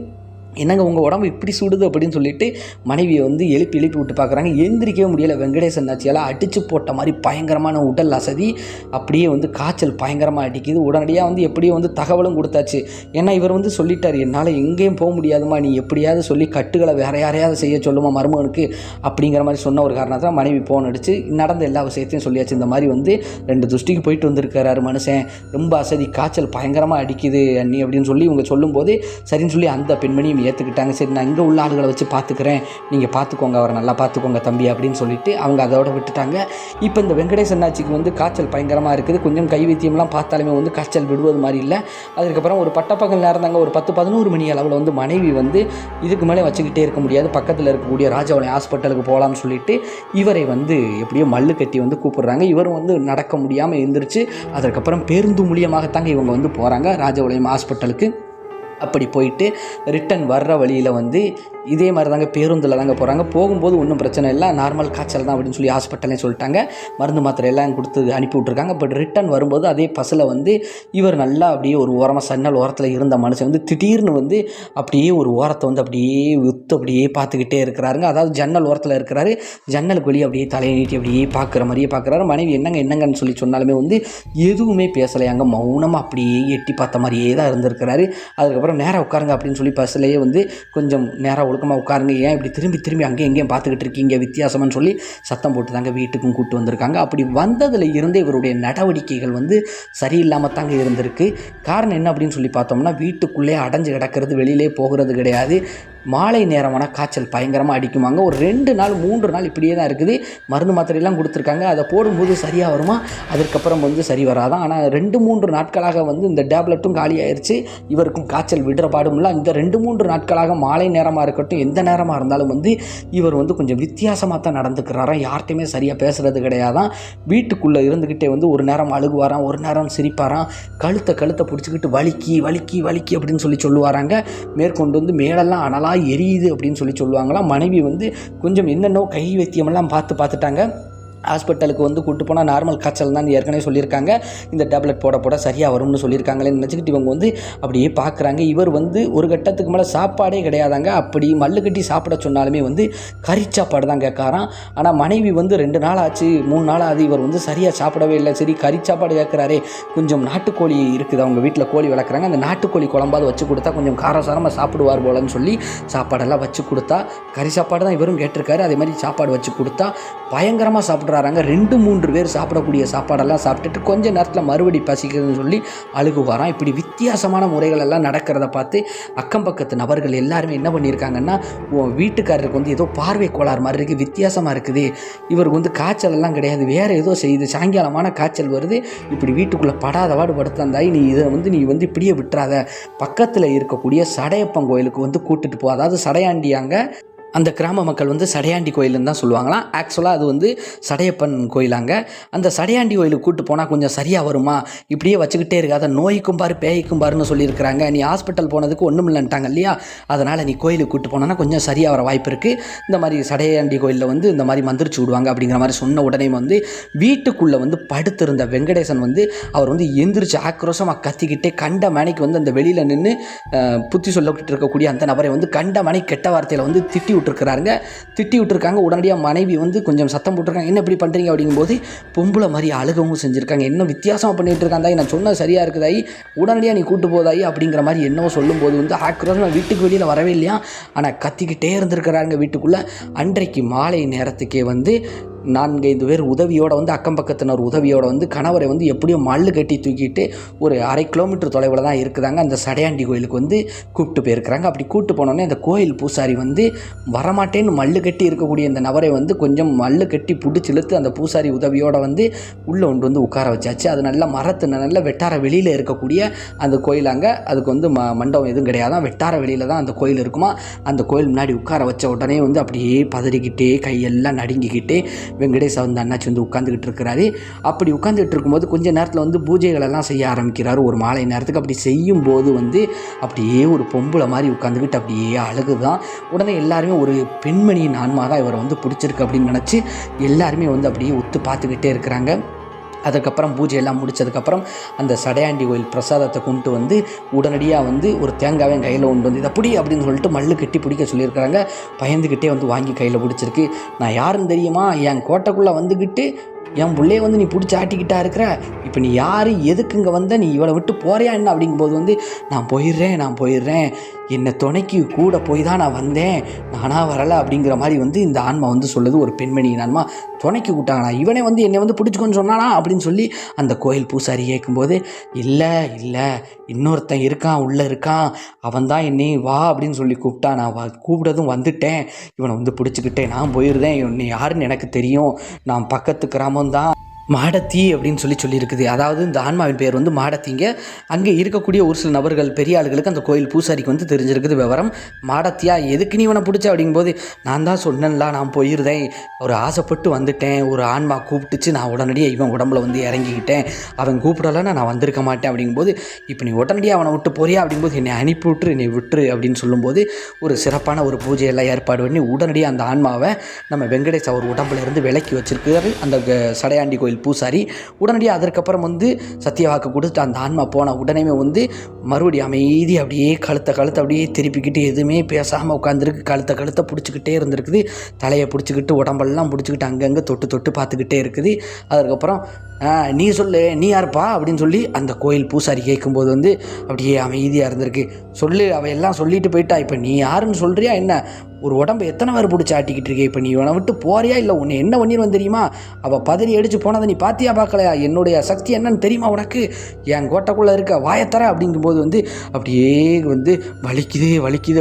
என்னங்க உங்கள் உடம்பு இப்படி சுடுது அப்படின்னு சொல்லிட்டு மனைவியை வந்து எழுப்பி விட்டு பார்க்குறாங்க. எழுந்திரிக்கவே முடியலை. வெங்கடேசன் ஆச்சியால் அடித்து போட்ட மாதிரி பயங்கரமான உடல் அசதி, அப்படியே வந்து காய்ச்சல் பயங்கரமாக அடிக்குது. உடனடியாக வந்து எப்படியோ வந்து தகவலும் கொடுத்தாச்சு. ஏன்னா இவர் வந்து சொல்லிட்டார், என்னால் எங்கேயும் போக முடியாதுமா, நீ எப்படியாவது சொல்லி கட்டுகளை வேறு யாரையாவது செய்ய சொல்லுமா மருமகனுக்கு அப்படிங்கிற மாதிரி சொன்ன ஒரு காரணத்தில் மனைவி ஃபோன் அடித்து நடந்த எல்லா விஷயத்தையும் சொல்லியாச்சு. இந்த மாதிரி வந்து 2 துஷ்டிக்கு போயிட்டு வந்திருக்கிறாரு மனுஷன், ரொம்ப அசதி, காய்ச்சல் பயங்கரமாக அடிக்குது அண்ணி அப்படின்னு சொல்லி இவங்க சொல்லும்போது சரின்னு சொல்லி அந்த பெண்மணியும் ஏற்றுக்கிட்டாங்க. சரி நான் இங்கே உள்ள ஆளுகளை வச்சு பார்த்துக்கிறேன், நீங்கள் பார்த்துக்கோங்க, அவரை நல்லா பார்த்துக்கோங்க தம்பி அப்படின்னு சொல்லிட்டு அவங்க அதோட விட்டுட்டாங்க. இப்போ இந்த வெங்கடேஷ் அண்ணாச்சிக்கு வந்து காய்ச்சல் பயங்கரமாக இருக்குது. கொஞ்சம் கைவைத்தியம்லாம் பார்த்தாலுமே வந்து காய்ச்சல் விடுவது மாதிரி இல்லை. அதுக்கப்புறம் ஒரு பட்டப்பகல் நேரம் தாங்க, ஒரு 10-11 மணி அளவில் வந்து மனைவி வந்து இதுக்கு மேலே வச்சுக்கிட்டே இருக்க முடியாது, பக்கத்தில் இருக்கக்கூடிய ராஜபாளையம் ஹாஸ்பிட்டலுக்கு போகலான்னு சொல்லிட்டு இவரை வந்து எப்படியோ மல்லு கட்டி வந்து கூப்பிடுறாங்க. இவரும் வந்து நடக்க முடியாமல் எழுந்திரிச்சு அதுக்கப்புறம் பேருந்து மூலியமாகத்தாங்க இவங்க வந்து போகிறாங்க ராஜபாளையம் ஹாஸ்பிட்டலுக்கு. அப்படி போயிட்டு ரிட்டன் வர்ற வழியில் வந்து இதே மாதிரி தாங்க பேருந்தில் தாங்க போகிறாங்க. போகும்போது ஒன்றும் பிரச்சனை இல்லை, நார்மல் காய்ச்சல் தான் அப்படின்னு சொல்லி ஹாஸ்பிட்டலே சொல்லிட்டாங்க. மருந்து மாத்திரை எல்லாம் கொடுத்து அனுப்பி விட்ருக்காங்க. பட் ரிட்டன் வரும்போது அதே பஸ்ஸில் வந்து இவர் நல்லா அப்படியே ஒரு ஓரமாக சன்னல் ஓரத்தில் இருந்த மனுஷன் வந்து திடீர்னு வந்து அப்படியே ஒரு ஓரத்தை வந்து அப்படியே விற்று அப்படியே பார்த்துக்கிட்டே இருக்கிறாருங்க. அதாவது ஜன்னல் ஓரத்தில் இருக்கிறாரு, ஜன்னலுக்கு வெளியே அப்படியே தலையை நீட்டி அப்படியே பார்க்குற மாதிரியே பார்க்குறாரு. மனைவி என்னங்கன்னு சொல்லி சொன்னாலுமே வந்து எதுவுமே பேசலையாங்க, மௌனமாக அப்படியே எட்டி பார்த்த மாதிரியே தான் இருந்திருக்கிறாரு. அதுக்கப்புறம் நேராக உட்காருங்க அப்படின்னு சொல்லி பஸ்ஸிலேயே வந்து கொஞ்சம் நேராக ஒழுக்கமாக உட்காருங்க, ஏன் இப்படி திரும்பி அங்கேயும் எங்கேயும் பார்த்துக்கிட்டு இருக்கீங்க வித்தியாசம்னு சொல்லி சத்தம் போட்டு தாங்க வீட்டுக்கும் கூப்பிட்டு வந்திருக்காங்க. அப்படி வந்ததில் இருந்தே இவருடைய நடவடிக்கைகள் வந்து சரியில்லாமல் தாங்க இருந்திருக்கு. காரணம் என்ன அப்படின்னு சொல்லி பார்த்தோம்னா, வீட்டுக்குள்ளே அடைஞ்சு கிடக்கிறது, வெளியிலே போகிறது கிடையாது. மாலை நேரமான காய்ச்சல் பயங்கரமாக அடிக்குமாங்க. ஒரு 2 நாள் 3 நாள் இப்படியே தான் இருக்குது. மருந்து மாத்திரையெல்லாம் கொடுத்துருக்காங்க, அதை போடும்போது சரியாக வருமா, அதுக்கப்புறம் வந்து சரி வராதான். ஆனால் 2-3 நாட்களாக வந்து இந்த டேப்லெட்டும் காலி ஆயிடுச்சு, இவருக்கும் காய்ச்சல் விடுற பாடும் இல்லை. இந்த 2-3 நாட்களாக மாலை நேரமாக இருக்கட்டும் எந்த நேரமாக இருந்தாலும் வந்து இவர் வந்து கொஞ்சம் வித்தியாசமாக தான் நடந்துக்கிறாராம். யார்கிட்டையுமே சரியாக பேசுகிறது கிடையாதான். வீட்டுக்குள்ளே இருந்துக்கிட்டே வந்து ஒரு நேரம் அழுகுவாராம், ஒரு நேரம் சிரிப்பாராம், கழுத்தை பிடிச்சிக்கிட்டு வலிக்கி அப்படின்னு சொல்லி சொல்லுவாராங்க. மேற்கொண்டு வந்து மேலெல்லாம் அனலாக எரியுது அப்படின்னு சொல்லி சொல்லுவாங்களாம். மனைவி வந்து கொஞ்சம் என்னென்னோ கை வைத்தியமெல்லாம் பார்த்துட்டாங்க. ஹாஸ்பிட்டலுக்கு வந்து கூட்டு போனால் நார்மல் காய்ச்சல் தான் ஏற்கனவே சொல்லியிருக்காங்க, இந்த டேப்லெட் போட சரியாக வரும்னு சொல்லியிருக்காங்களேன்னு நினச்சிக்கிட்டு இவங்க வந்து அப்படியே பார்க்குறாங்க. இவர் வந்து ஒரு கட்டத்துக்கு மேலே சாப்பாடே கிடையாதாங்க. அப்படி மல்லு கட்டி சாப்பிட சொன்னாலுமே வந்து கறிச்சாப்பாடு தான் கேட்காராம். ஆனால் மனைவி வந்து 2 நாள் ஆச்சு 3 நாள் ஆகுது, இவர் வந்து சரியாக சாப்பிடவே இல்லை. சரி கறிச்சாப்பாடு கேட்குறாரே, கொஞ்சம் நாட்டுக்கோழி இருக்குது, அவங்க வீட்டில் கோழி வளர்க்குறாங்க, அந்த நாட்டுக்கோழி குழம்பாவது வச்சு கொடுத்தா கொஞ்சம் காரசாரமாக சாப்பிடுவார் போலன்னு சொல்லி சாப்பாடெல்லாம் வச்சு கொடுத்தா, கறி சாப்பாடு தான் இவரும் கேட்டிருக்காரு, அதே மாதிரி சாப்பாடு வச்சு கொடுத்தா பயங்கரமாக சாப்பிட்றாங்க. 2-3 பேர் சாப்பிடக்கூடிய சாப்பாடெல்லாம் சாப்பிட்டுட்டு கொஞ்ச நேரத்தில் மறுபடி பசிக்குதுன்னு சொல்லி அழுகுவாராம். இப்படி வித்தியாசமான முறைகள் எல்லாம் நடக்கிறத பார்த்து அக்கம் பக்கத்து நபர்கள் எல்லாருமே என்ன பண்ணியிருக்காங்கன்னா, வீட்டுக்காரருக்கு வந்து ஏதோ பார்வை கோளாறு மாதிரி இருக்குது, வித்தியாசமாக இருக்குது, இவருக்கு வந்து காய்ச்சல் எல்லாம் கிடையாது, வேறு ஏதோ செய்யுது, சாயங்காலமான காய்ச்சல் வருது, இப்படி வீட்டுக்குள்ளே படாதவாடு படுத்தாந்தாய், நீ வந்து இப்படியே விட்டுறாத, பக்கத்தில் இருக்கக்கூடிய சடையப்பன் கோயிலுக்கு வந்து கூட்டிட்டு போ. அதாவது சடையாண்டியாங்க, அந்த கிராம மக்கள் வந்து சடையாண்டி கோயிலுன்னு தான் சொல்லுவாங்களாம். ஆக்சுவலாக அது வந்து சடையப்பன் கோயிலாங்க. அந்த சடையாண்டி கோயிலுக்கு கூப்பிட்டு போனால் கொஞ்சம் சரியாக வருமா, இப்படியே வச்சுக்கிட்டே இருக்காத, நோய்க்கும் பாரு பேய்க்கும் பாருன்னு சொல்லியிருக்கிறாங்க, நீ ஹாஸ்பிட்டல் போனதுக்கு ஒன்றும் இல்லைன்ட்டாங்க இல்லையா, அதனால் நீ கோயிலுக்கு கூப்பிட்டு போனோன்னா கொஞ்சம் சரியாக வர வாய்ப்பு இருக்குது, இந்த மாதிரி சடையாண்டி கோயிலில் வந்து இந்த மாதிரி மந்திரிச்சு விடுவாங்க அப்படிங்கிற மாதிரி சொன்ன உடனே வந்து வீட்டுக்குள்ளே வந்து படுத்திருந்த வெங்கடேசன் வந்து அவர் வந்து எந்திரிச்சு ஆக்ரோஷமாக கத்திக்கிட்டே கண்ட மணிக்கு வந்து அந்த வெளியில் நின்று புத்தி சொல்லிட்டு இருக்கக்கூடிய அந்த நபரை வந்து கண்ட மணி கெட்ட வார்த்தையில் வந்து திட்டி விட்டுருக்காங்க. உடனடியாக மனைவி வந்து கொஞ்சம் சத்தம் போட்டிருக்காங்க, என்ன இப்படி பண்ணுறீங்க அப்படிங்கும்போது பொம்பளை மாதிரி அழுகவும் செஞ்சுருக்காங்க. என்ன வித்தியாசமாக பண்ணிகிட்டு இருக்காந்தாயி, நான் சொன்னது சரியாக இருக்குதாயி, உடனடியாக நீ கூட்டு போதாயி அப்படிங்கிற மாதிரி என்னவோ சொல்லும்போது வந்து ஆக்ரோஷமாக வீட்டுக்கு வெளியில் வரவே இல்லையா, ஆனால் கத்திக்கிட்டே இருந்திருக்கிறாங்க வீட்டுக்குள்ளே. அன்றைக்கு மாலை நேரத்துக்கே வந்து 4-5 பேர் உதவியோடு வந்து அக்கம் பக்கத்தினர் உதவியோடு வந்து கணவரை வந்து எப்படியும் மல்லு கட்டி தூக்கிட்டு ஒரு 1/2 கிலோமீட்டர் தொலைவில் தான் இருக்குதாங்க அந்த சடையாண்டி கோயிலுக்கு வந்து கூப்பிட்டு போயிருக்கிறாங்க. அப்படி கூப்பிட்டு போனோடனே அந்த கோயில் பூசாரி வந்து வரமாட்டேன்னு மல்லு கட்டி இருக்கக்கூடிய இந்த நபரை வந்து கொஞ்சம் மல்லு கட்டி பிடிச்சி இழுத்து அந்த பூசாரி உதவியோடு வந்து உள்ளே கொண்டு வந்து உட்கார வச்சாச்சு. அது நல்ல நல்ல வெட்டார வெளியில் இருக்கக்கூடிய அந்த கோயிலாங்க. அதுக்கு வந்து மண்டபம் எதுவும் கிடையாதான், வெட்டார வெளியில் தான் அந்த கோயில் இருக்குமா. அந்த கோயில் முன்னாடி உட்கார வச்ச உடனே வந்து அப்படியே பதறிக்கிட்டே கையெல்லாம் நடுங்கிக்கிட்டே வெங்கடேஷ் வந்து அண்ணாச்சி வந்து உட்காந்துக்கிட்டு இருக்கிறாரு. அப்படி உட்காந்துக்கிட்டு இருக்கும்போது கொஞ்ச நேரத்தில் வந்து பூஜைகளெல்லாம் செய்ய ஆரம்பிக்கிறாரு ஒரு மாலை நேரத்துக்கு. அப்படி செய்யும்போது வந்து அப்படியே ஒரு பொம்பளை மாதிரி உட்காந்துக்கிட்டு அப்படியே அழகுதான். உடனே எல்லாருமே ஒரு பெண்மணியின் ஆன்மா தான் இவரை வந்து பிடிச்சிருக்கு அப்படின்னு நினச்சி எல்லாருமே வந்து அப்படியே ஒத்து பார்த்துக்கிட்டே இருக்கிறாங்க. அதுக்கப்புறம் பூஜையெல்லாம் முடித்ததுக்கப்புறம் அந்த சடையாண்டி கோயில் பிரசாதத்தை கொண்டு வந்து உடனடியாக வந்து ஒரு தேங்காவை கையில் கொண்டு வந்து இதை பிடி அப்படின்னு சொல்லிட்டு மல்லு கட்டி பிடிக்க சொல்லியிருக்கிறாங்க. பயந்துக்கிட்டே வந்து வாங்கி கையில் பிடிச்சிருக்கு. நான் யாருன்னு தெரியுமா, என் கோட்டைக்குள்ளே வந்துக்கிட்டு என் பிள்ளைய வந்து நீ பிடிச்சி ஆட்டிக்கிட்டா இருக்கிற, இப்போ இப்போ நீ யார், எதுக்கு இங்கே வந்த, நீ இவளை விட்டு போறியா என்ன அப்படிங்கும்போது வந்து நான் போயிடுறேன், என்னை துணைக்கு கூட போய் தான் நான் வந்தேன், நானாக வரலை அப்படிங்கிற மாதிரி வந்து இந்த ஆன்மா வந்து சொல்லுது. ஒரு பெண்மணியின் ஆன்மா துணைக்கு கூட்டாங்கண்ணா, இவனே வந்து என்னை வந்து பிடிச்சிக்கோன்னு சொன்னானா அப்படின்னு சொல்லி அந்த கோயில் பூசாரி கேட்கும்போது, இல்லை இன்னொருத்தன் இருக்கான், உள்ளே இருக்கான், அவன் தான் என்னை வா அப்படின்னு சொல்லி கூப்பிட்டான், நான் கூப்பிட்டதும் வந்துட்டேன், இவனை வந்து பிடிச்சிக்கிட்டேன், நான் போயிருந்தேன், இவனை யாருன்னு எனக்கு தெரியும், நான் பக்கத்து கிராமம் தான் மாடத்தி அப்படின்னு சொல்லியிருக்குது. அதாவது இந்த ஆன்மாவின் பேர் வந்து மாடத்திங்க. அங்கே இருக்கக்கூடிய ஒரு சில நபர்கள், பெரிய ஆளுகளுக்கு அந்த கோயில் பூசாரிக்கு வந்து தெரிஞ்சிருக்குது விவரம். மாடத்தியா, எதுக்கு நீ இவனை பிடிச்ச அப்படிங்கும்போது, நான் தான் சொன்னேன்ல, நான் போயிருந்தேன், ஒரு ஆசைப்பட்டு வந்துட்டேன், ஒரு ஆன்மா கூப்பிட்டுச்சு, நான் உடனடியாக இவன் உடம்புல வந்து இறங்கிக்கிட்டேன், அவன் கூப்பிடலைன்னா நான் வந்திருக்க மாட்டேன் அப்படிங்கும்போது, இப்போ நீ உடனடியாக அவனை விட்டு போறியா அப்படிங்கும்போது, என்னை அனுப்பி விட்டுரு, என்னை விட்டுரு அப்படின்னு சொல்லும்போது, ஒரு சிறப்பான ஒரு பூஜையெல்லாம் ஏற்பாடு பண்ணி உடனடியாக அந்த ஆன்மாவை நம்ம வெங்கடேஷ் அவர் உடம்புல இருந்து விலக்கி வச்சிருக்காரு அந்த சடையாண்டி கோயில் பூசாரி. உடனடியாக அதற்கப்புறம் வந்து சத்தியவாக்கு கொடுத்துட்டு அந்த ஆன்மா போன உடனே வந்து மறுபடியும் அமைதி அப்படியே கழுத்தை அப்படியே திருப்பிக்கிட்டு எதுவுமே பேசாமல் உட்காந்துருக்கு. கழுத்தை பிடிச்சிக்கிட்டே இருந்திருக்குது. தலையை பிடிச்சிக்கிட்டு உடம்பெல்லாம் பிடிச்சிக்கிட்டு அங்கங்கே தொட்டு பார்த்துக்கிட்டே இருக்குது. அதுக்கப்புறம் நீ சொல்லு, நீ யாருப்பா அப்படின்னு சொல்லி அந்த கோயில் பூசாரி கேட்கும்போது வந்து அப்படியே அமைதியாக இருந்திருக்கு. சொல்லு, அவையெல்லாம் சொல்லிட்டு போயிட்டா, இப்போ நீ யாருன்னு சொல்கிறியா என்ன, ஒரு உடம்பு எத்தனை பேர் பிடிச்சி ஆட்டிக்கிட்டு இருக்கே, இப்போ நீ இவனை விட்டு போறியா இல்லை உன்னை என்ன பண்ணிடுவேன் தெரியுமா, அவள் பதறி அடித்து போனதை நீ பார்த்தியா பார்க்கலையா, என்னுடைய சக்தி என்னன்னு தெரியுமா உனக்கு, என் கோட்டைக்குள்ளே இருக்க வாயத்தர அப்படிங்கும்போது வந்து அப்படியே வந்து வலிக்குது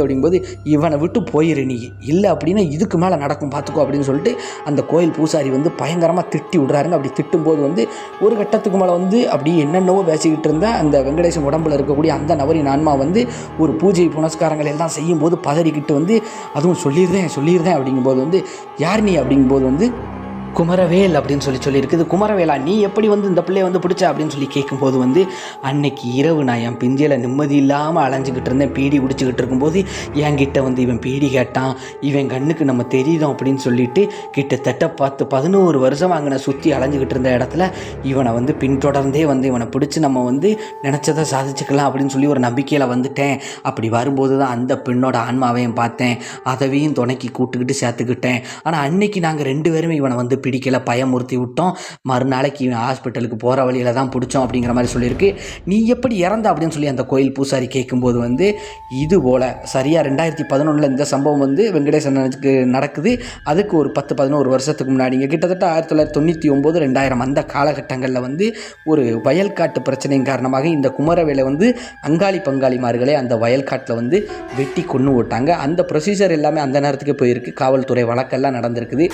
அப்படிங்கும்போது, இவனை விட்டு போயிரு நீ, இல்லை அப்படின்னா இதுக்கு மேலே நடக்கும் பார்த்துக்கோ அப்படின்னு சொல்லிட்டு அந்த கோயில் பூசாரி வந்து பயங்கரமாக திட்டி விடுறாருங்க. அப்படி திட்டும்போது வந்து ஒரு கட்டத்துக்கு மேலே வந்து அப்படியே என்னென்னவோ பேசிக்கிட்டு இருந்த அந்த வெங்கடேசன் உடம்புல இருக்கக்கூடிய அந்த நபரின் ஆன்மா வந்து ஒரு பூஜை புனஸ்காரங்கள் எல்லாம் செய்யும்போது பதறிக்கிட்டு வந்து, அதுவும் சொல்லியிருந்தேன் அப்படிங்கும்போது வந்து, யார் நீ அப்படிங்கும்போது வந்து, குமரவேல் அப்படின்னு சொல்லியிருக்குது. குமரவேலா, நீ எப்படி வந்து இந்த பிள்ளையை வந்து பிடிச்ச அப்படின்னு சொல்லி கேட்கும்போது வந்து, அன்னைக்கு இரவு நான் என் பிஞ்சியில் நிம்மதி இல்லாமல் அலைஞ்சிக்கிட்டு இருந்தேன், பீடி குடிச்சிக்கிட்டு இருக்கும்போது என்கிட்ட வந்து இவன் பீடி கேட்டான், இவன் கண்ணுக்கு நம்ம தெரியுதோம் அப்படின்னு சொல்லிட்டு கிட்டத்தட்ட 11 வருஷம் அங்கே சுற்றி அலைஞ்சிக்கிட்டு இருந்த இடத்துல இவனை வந்து பின்தொடர்ந்தே வந்து இவனை பிடிச்சி நம்ம வந்து நினச்சதை சாதிச்சுக்கலாம் அப்படின்னு சொல்லி ஒரு நம்பிக்கையில் வந்துட்டேன். அப்படி வரும்போது தான் அந்த பெண்ணோட ஆன்மாவையும் பார்த்தேன், அதவையும் துணைக்கி கூட்டுக்கிட்டு சேர்த்துக்கிட்டேன். ஆனால் அன்னைக்கு நாங்கள் 2 பேருமே இவனை வந்து பிடிக்கல, பயமுறுத்தி விட்டோம், மறுநாளைக்கு இவன் ஹாஸ்பிட்டலுக்கு போகிற வழியில் தான் பிடிச்சோம் அப்படிங்கிற மாதிரி சொல்லியிருக்கு. நீ எப்படி இறந்த அப்படின்னு சொல்லி அந்த கோயில் பூசாரி கேட்கும்போது வந்து, இது போல் சரியாக 2011 இந்த சம்பவம் வந்து வெங்கடேசனுக்கு நடக்குது. அதுக்கு ஒரு 10-11 வருஷத்துக்கு முன்னாடிங்க, கிட்டத்தட்ட 1999 2000 அந்த காலகட்டங்களில் வந்து ஒரு வயல்காட்டு பிரச்சனையின் காரணமாக இந்த குமரவேலை வந்து அங்காளி பங்காளிமார்களே அந்த வயல்காட்டில் வந்து வெட்டி கொன்று விட்டாங்க. அந்த ப்ரொசீஜர் எல்லாமே அந்த நேரத்துக்கு போயிருக்கு, காவல்துறை வழக்கெல்லாம் நடந்திருக்குது.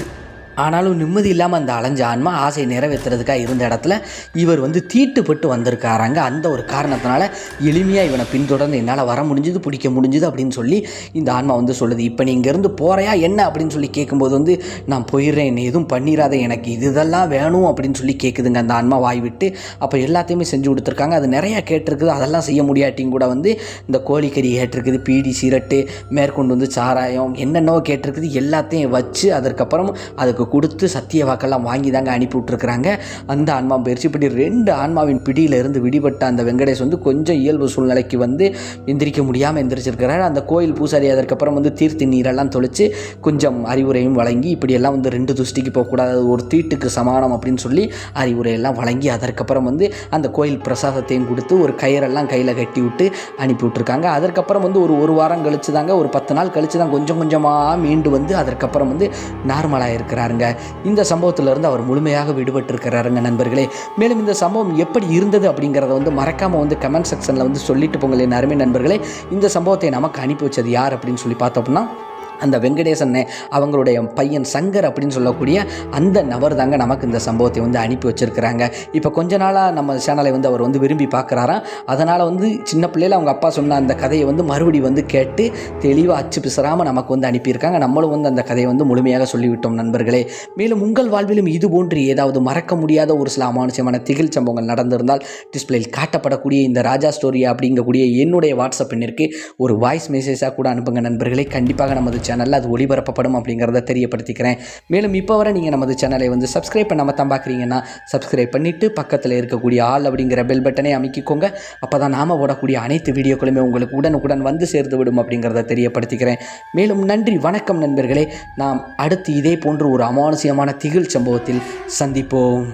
ஆனாலும் நிம்மதி இல்லாமல் அந்த அலைஞ்ச ஆன்மா ஆசை நிறைவேற்றுறதுக்காக இருந்த இடத்துல இவர் வந்து தீட்டுப்பட்டு வந்திருக்காராங்க. அந்த ஒரு காரணத்தினால எளிமையாக இவனை பின்தொடர்ந்து என்னால் வர முடிஞ்சுது, பிடிக்க முடிஞ்சுது அப்படின்னு சொல்லி இந்த ஆன்மா வந்து சொல்லுது. இப்போ நீ இங்கேருந்து போகிறையா என்ன அப்படின்னு சொல்லி கேட்கும்போது வந்து, நான் போயிடுறேன், என்னை எதுவும் பண்ணிடாத, எனக்கு இதெல்லாம் வேணும் அப்படின்னு சொல்லி கேட்குதுங்க அந்த ஆன்மா வாய் விட்டு. அப்போ எல்லாத்தையுமே செஞ்சு கொடுத்துருக்காங்க. அது நிறையா கேட்டிருக்குது. அதெல்லாம் செய்ய முடியாட்டியும் கூட வந்து இந்த கோழிக்கறி கேட்டிருக்குது, பீடி சிரட்டு, மேற்கொண்டு வந்து சாராயம், என்னென்னவோ கேட்டிருக்குது. எல்லாத்தையும் வச்சு அதற்கப்புறம் அதுக்கு கொடுத்து சத்திய வாக்கெல்லாம் வாங்கி தாங்க அனுப்பி விட்டுருக்குறாங்க. அந்த ஆன்மா பயிற்சி இப்படி 2 ஆன்மாவின் பிடியிலிருந்து விடுபட்ட அந்த வெங்கடேஷ் வந்து கொஞ்சம் இயல்பு சூழ்நிலைக்கு வந்து எந்திரிக்க முடியாமல் எந்திரிச்சிருக்கிறாரு. அந்த கோயில் பூசாரி அதற்கப்புறம் வந்து தீர்த்தி நீரெல்லாம் தொளிச்சு கொஞ்சம் அறிவுரையும் வழங்கி, இப்படியெல்லாம் வந்து 2 துஷ்டிக்கு போகக்கூடாது, ஒரு தீட்டுக்கு சமானம் அப்படின்னு சொல்லி அறிவுரையெல்லாம் வழங்கி அதற்கப்புறம் வந்து அந்த கோயில் பிரசாதத்தையும் கொடுத்து ஒரு கயிறெல்லாம் கையில் கட்டி விட்டு அனுப்பி விட்டுருக்காங்க. அதற்கப்புறம் வந்து ஒரு வாரம் கழிச்சு தாங்க, ஒரு 10 நாள் கழிச்சு தான் கொஞ்சம் கொஞ்சமாக மீண்டு வந்து அதற்கப்புறம் வந்து நார்மலாக இருக்கிறாருங்க. இந்த சம்பவத்திலிருந்து அவர் முழுமையாக விடுபட்டிருக்கிறாருங்க நண்பர்களே. மேலும் இந்த சம்பவம் எப்படி இருந்தது அப்படிங்கிறத வந்து மறக்காமல் வந்து கமெண்ட் செக்ஷனில் வந்து சொல்லிட்டு போங்கள் என் அருமை நண்பர்களே. இந்த சம்பவத்தை நமக்கு அனுப்பி வச்சது யார் அப்படின்னு சொல்லி பார்த்தோம்னா, அந்த வெங்கடேசன் அவங்களுடைய பையன் சங்கர் அப்படின்னு சொல்லக்கூடிய அந்த நபர் தாங்க நமக்கு இந்த சம்பவத்தை வந்து அனுப்பி வச்சுருக்கிறாங்க. இப்போ கொஞ்ச நாளாக நம்ம சேனலை வந்து அவர் வந்து விரும்பி பார்க்குறாராம். அதனால் வந்து சின்ன பிள்ளையில் அவங்க அப்பா சொன்ன அந்த கதையை வந்து மறுபடியும் வந்து கேட்டு தெளிவாக அச்சு பிசறாமல் நமக்கு வந்து அனுப்பியிருக்காங்க. நம்மளும் வந்து அந்த கதையை வந்து முழுமையாக சொல்லிவிட்டோம் நண்பர்களே. மேலும் உங்கள் வாழ்விலும் இது போன்று ஏதாவது மறக்க முடியாத ஒரு சில அமானுஷ்யமான திகில் சம்பவங்கள் நடந்திருந்தால் டிஸ்பிளேயில் காட்டப்படக்கூடிய இந்த ராஜா ஸ்டோரி அப்படிங்கக்கூடிய என்னுடைய வாட்ஸ்அப் எண்ணிற்கு ஒரு வாய்ஸ் மெசேஜாக கூட அனுப்புங்க நண்பர்களே. கண்டிப்பாக நமது சேனலில் அது ஒளிபரப்பப்படும் அப்படிங்கிறத தெரியப்படுத்திக்கிறேன். மேலும் இப்போ வரை நீங்கள் நமது சேனலை வந்து சப்ஸ்கிரைப் பண்ணாமல் தான் பார்க்குறீங்கன்னா சப்ஸ்கிரைப் பண்ணிவிட்டு பக்கத்தில் இருக்கக்கூடிய ஆல் அப்படிங்கிற பெல் பட்டனை அமைக்கிக்கோங்க. அப்போ தான் நாம் ஓடக்கூடிய அனைத்து வீடியோக்களுமே உங்களுக்கு உடனுக்குடன் வந்து சேர்ந்து விடும் அப்படிங்கிறத தெரியப்படுத்திக்கிறேன். மேலும் நன்றி, வணக்கம் நண்பர்களே. நாம் அடுத்து இதே போன்று ஒரு அமானுஷ்யமான திகில் சம்பவத்தில் சந்திப்போம்.